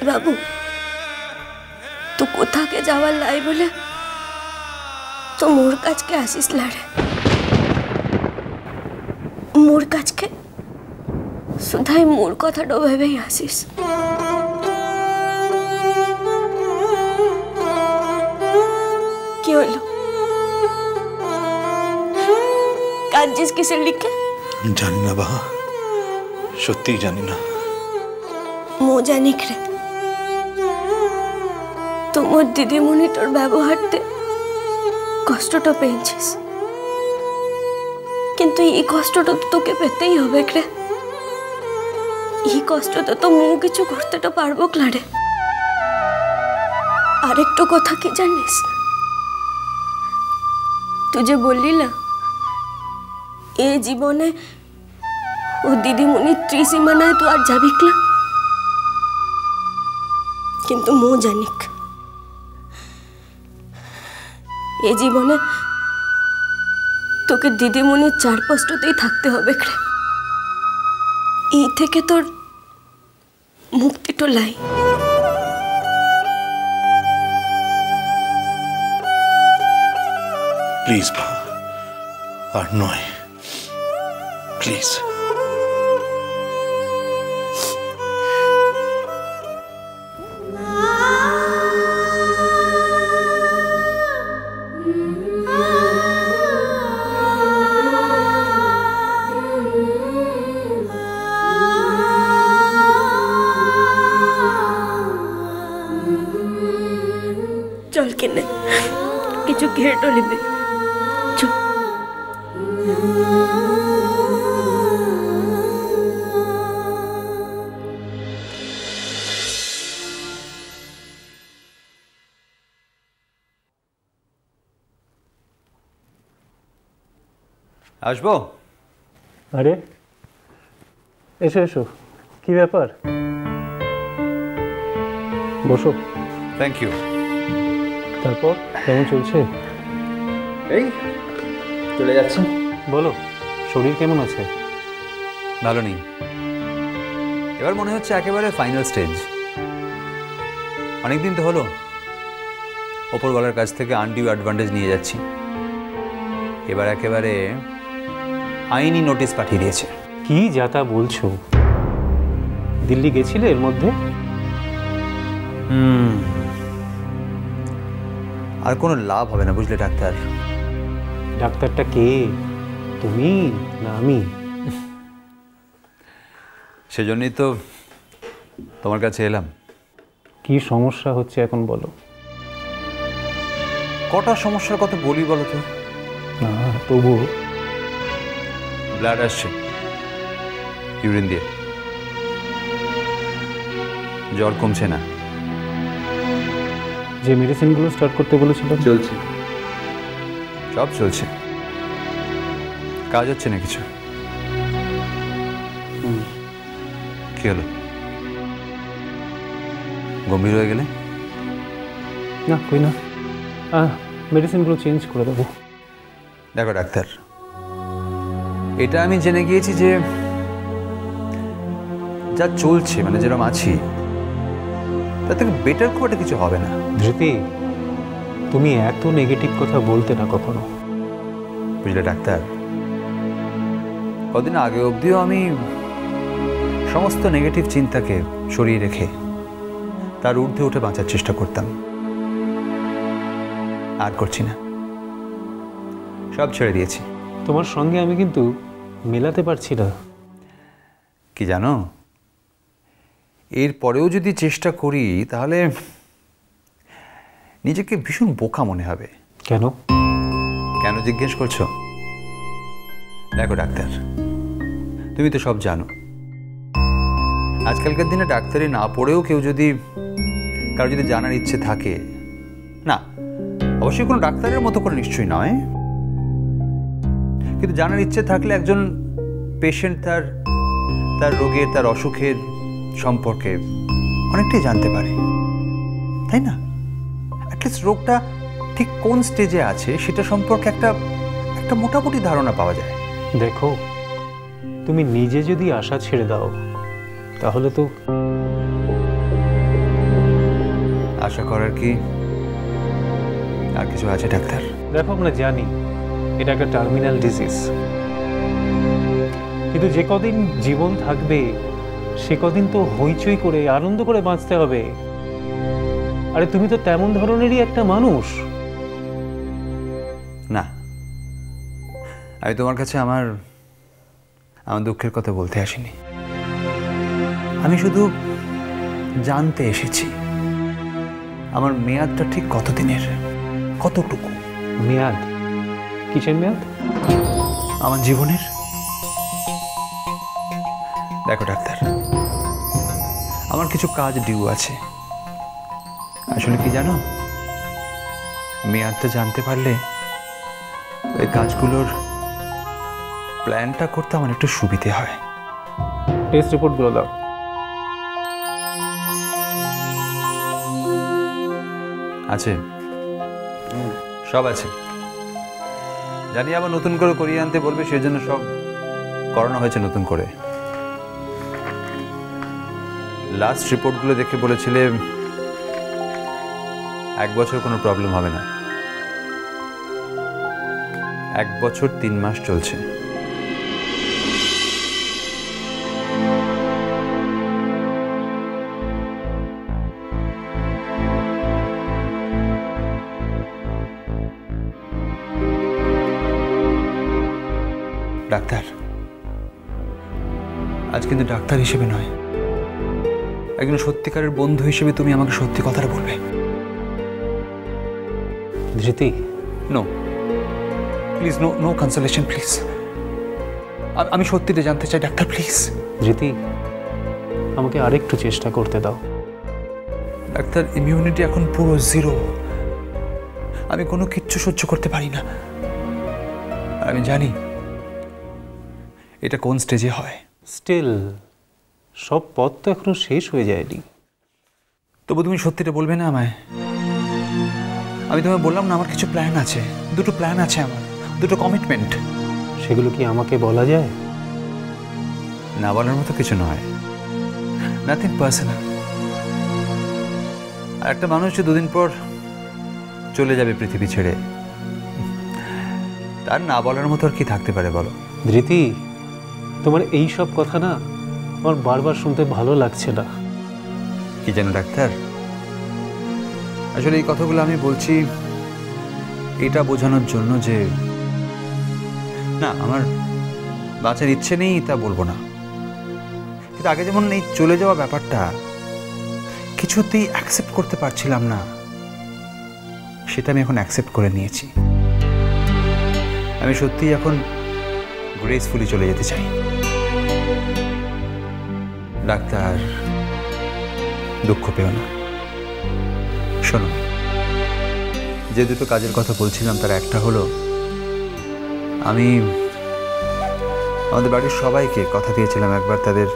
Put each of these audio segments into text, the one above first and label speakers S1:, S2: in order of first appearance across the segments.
S1: বাবু তো কোথাকে যাওয়ার লাই বলে তো মোর কাছকে আসিস লাড়ে, মোর কাছকে শুধাই মোর কথাটা ভেবেই আসিস। কি হলো, কাঁদছিস কিসের লিখে?
S2: জানি না বাবা, সত্যিই জানি না।
S1: মো জানিক রে, তোমার দিদিমণি তোর ব্যবহারতে কষ্টটা পেয়েছিস, কিন্তু এই কষ্টটা তো তোকে পেতেই হবে রে। এই কষ্টটা তো মো কিছু করতে তো পারবো ক্লারে। আরেকটু কথা কি জানিস, তুই যে বললি না এই জীবনে ও দিদিমণি ত্রিসীমানায় তো আর যাবি ক্লা, কিন্তু মো জানিক এই জীবনে তোকে দিদিমণির চারপাশটাতেই থাকতে হবে রে। এই থেকে তোর মুক্তিটা লাই।
S2: প্লিজ বা, আর নয়, প্লিজ।
S1: চল কিনে কিছু খেয়েটো নিবি, চল।
S3: আসবো?
S4: আরে এসো এসো, কি ব্যাপার? বসো।
S3: Thank you.
S4: তারপর কেমন চলছে?
S3: এই চলে যাচ্ছে।
S4: বলো, শরীর কেমন আছে?
S3: ভালো নেই, এবার মনে হচ্ছে একেবারে ফাইনাল স্টেজ। অনেকদিন তো হলো ওপরওয়ালার কাছ থেকে আনডিউ অ্যাডভান্টেজ নিয়ে যাচ্ছি, এবার একেবারে আইনি নোটিশ পাঠিয়ে দিয়েছে।
S4: কি যাতা বলছো? দিল্লি গেছিলে এর মধ্যে?
S3: আর কোনো লাভ হবে না বুঝলে ডাক্তার।
S4: ডাক্তারটা কে, তুমি না আমি?
S3: সেজন্যই তো তোমার কাছে এলাম।
S4: কি সমস্যা হচ্ছে এখন বলো।
S3: কটা সমস্যার কথা বলি বলো তো?
S4: না তবু।
S3: ব্লাড আসছে ইউরিন দিয়ে, জ্বর কমছে না।
S4: যে মেডিসিনগুলো স্টার্ট করতে বলেছিল
S3: চলছে, সব চলছে, কাজ হচ্ছে না কিছু। কি হলো, গম্ভীর হয়ে গেলে?
S4: না কই না, মেডিসিনগুলো চেঞ্জ করে দেবো।
S3: দেখো ডাক্তার, এটা আমি জেনে গিয়েছি যে যা চলছে মানে যেরকম আছি তার থেকে বেটার খুব একটা কিছু হবে না।
S4: ধৃতি, তুমি এত নেগেটিভ কথা বলতে না কখনো,
S3: বুঝলে ডাক্তার। কদিন আগে অবধিও আমি সমস্ত নেগেটিভ চিন্তাকে সরিয়ে রেখে তার ঊর্ধ্বে উঠে বাঁচার চেষ্টা করতাম, আর করছি না, সব ছেড়ে দিয়েছি।
S4: তোমার সঙ্গে আমি কিন্তু মেলাতে পারছি না।
S3: কি জানো, এর পরেও যদি চেষ্টা করি তাহলে নিজেকে ভীষণ বোকা মনে হবে।
S4: কেন?
S3: কেন জিজ্ঞেস করছো? দেখো ডাক্তার, তুমি তো সব জানো, আজকালকার দিনে ডাক্তারি না পড়েও কেউ যদি কারো যদি জানার ইচ্ছে থাকে, না অবশ্যই কোনো ডাক্তারের মতো করে নিশ্চয়ই নয়, কিন্তু জানার ইচ্ছে থাকলে একজন পেশেন্ট তার রোগের তার অসুখের সম্পর্কে অনেকটাই জানতে পারে, তাই না? অ্যাটলিস্ট রোগটা ঠিক কোন স্টেজে আছে সেটা সম্পর্কে একটা মোটামুটি ধারণা পাওয়া যায়।
S4: দেখো, তুমি নিজে যদি আশা ছেড়ে দাও তাহলে তো
S3: আশা করার কি আর কিছু আছে ডাক্তার?
S4: দেখো, আমরা জানি এটা একটা টার্মিনাল ডিজিজ, কিন্তু যে কদিন জীবন থাকবে সে কদিন তো হইচই করে আনন্দ করে বাঁচতে হবে। আরে তুমি তো তেমন ধরনেরই একটা মানুষ।
S3: না, আমি তোমার কাছে আমার দুঃখের কথা বলতে আসিনি। আমি শুধু জানতে এসেছি আমার মেয়াদটা ঠিক কতদিনের, কতটুকু।
S4: মেয়াদ? কিসের মেয়াদ?
S3: আমার জীবনের। দেখো ডাক্তার, আমার কিছু কাজ ডিউ আছে। আসলে কি জানো, মেয়াদটা জানতে পারলে ওই কাজগুলোর প্ল্যানটা করতে আমার একটু সুবিধে হয়।
S4: টেস্ট রিপোর্টগুলো দাও।
S3: আছে, সব আছে। জানি আবার নতুন করে করিয়ে আনতে বলবে, সেই জন্য সব করানো হয়েছে নতুন করে। লাস্ট রিপোর্টগুলো দেখে বলেছিলে 1 বছর কোনো প্রবলেম হবে না। 1 বছর 3 মাস চলছে। ডাক্তার, আজ কিন্তু ডাক্তার হিসেবে নয়, একজন সত্যিকারের বন্ধু হিসেবে তুমি আমাকে সত্যি কথাটা বলবে।
S4: Dhriti,
S3: no please, no no consolation please. আমি সত্যিটা জানতে চাই ডাক্তার, প্লিজ।
S4: ধৃতি, আমাকে আরেকটু চেষ্টা করতে দাও।
S3: ডাক্তার, ইমিউনিটি এখন পুরো 0। আমি কোনো কিচ্ছু সহ্য করতে পারি না। আমি জানি এটা কোন স্টেজে হয়।
S4: স্টিল সব পথ তো এখনো শেষ হয়ে যায়নি।
S3: তবু তুমি সত্যিটা বলবে না আমায়? আমি তোমায় বললাম না, আমার কিছু প্ল্যান আছে, 2টো প্ল্যান আছে আমার, 2টো কমিটমেন্ট।
S4: সেগুলো কি আমাকে বলা যায়?
S3: না বলার মতো কিছু নয়, নাথিং পার্সোনাল। আর একটা মানুষ যে 2 দিন পর চলে যাবে পৃথিবী ছেড়ে, তার না বলার মতো আর কি থাকতে পারে বলো?
S4: ধৃতি, তোমার এই সব কথা না আমার বারবার শুনতে ভালো লাগছে না।
S3: কি জানো ডাক্তার, আসলে এই কথাগুলো আমি বলছি এটা বোঝানোর জন্য যে না, আমার বাঁচার ইচ্ছে নেই তা বলবো না, কিন্তু আগে যেমন এই চলে যাওয়া ব্যাপারটা কিছুতেই অ্যাকসেপ্ট করতে পারছিলাম না, সেটা আমি এখন অ্যাকসেপ্ট করে নিয়েছি। আমি সত্যিই এখন গ্রেসফুলি চলে যেতে চাই। ডাক্তার, দুঃখ পেও না। শোনো, যে 2টো কাজের কথা বলছিলাম তার একটা হলো আমি আমাদের বাড়ির সবাইকে কথা দিয়েছিলাম একবার তাদের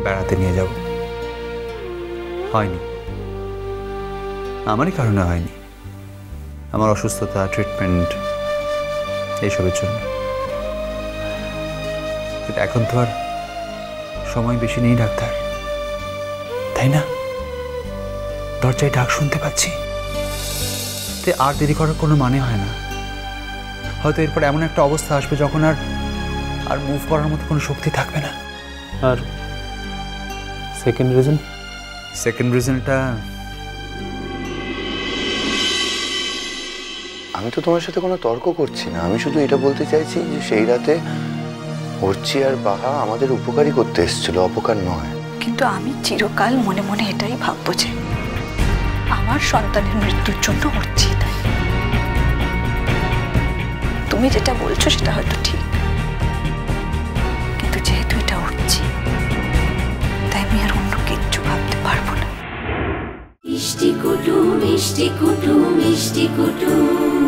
S3: বেড়াতে নিয়ে যাব। হয়নি, আমারই কারণে হয়নি, আমার অসুস্থতা, ট্রিটমেন্ট এইসবের জন্য। কিন্তু এখন তো আর সময় বেশি নেই ডাক্তার, তাই না? দরজায় ডাক শুনতে পাচ্ছি, আর দেরি করার কোনো মানে হয় না। হয়তো এরপর এমন একটা অবস্থা আসবে যখন আর মুভ করার মতো কোনো শক্তি থাকবে না।
S4: আর সেকেন্ড রিজন?
S3: সেকেন্ড রিজনটা,
S5: আমি তো তোমার সাথে কোনো তর্ক করছি না, আমি শুধু এটা বলতে চাইছি যে সেই রাতে অর্চি আর বাহা আমাদের উপকারই করতে এসেছিল, অপকার নয়।
S6: কিন্তু আমি চিরকাল মনে মনে এটাই ভাববো যে আমার সন্তানের মৃত্যুর জন্য অর্চি দায়ী। তুমি যেটা বলছো সেটা হয়তো ঠিক, কিন্তু যেহেতু এটা অর্চি, তাই আমি আর অন্য কিচ্ছু ভাবতে পারবো না।
S7: মিষ্টি কুটুম, মিষ্টি কুটুম, মিষ্টি কুটুম।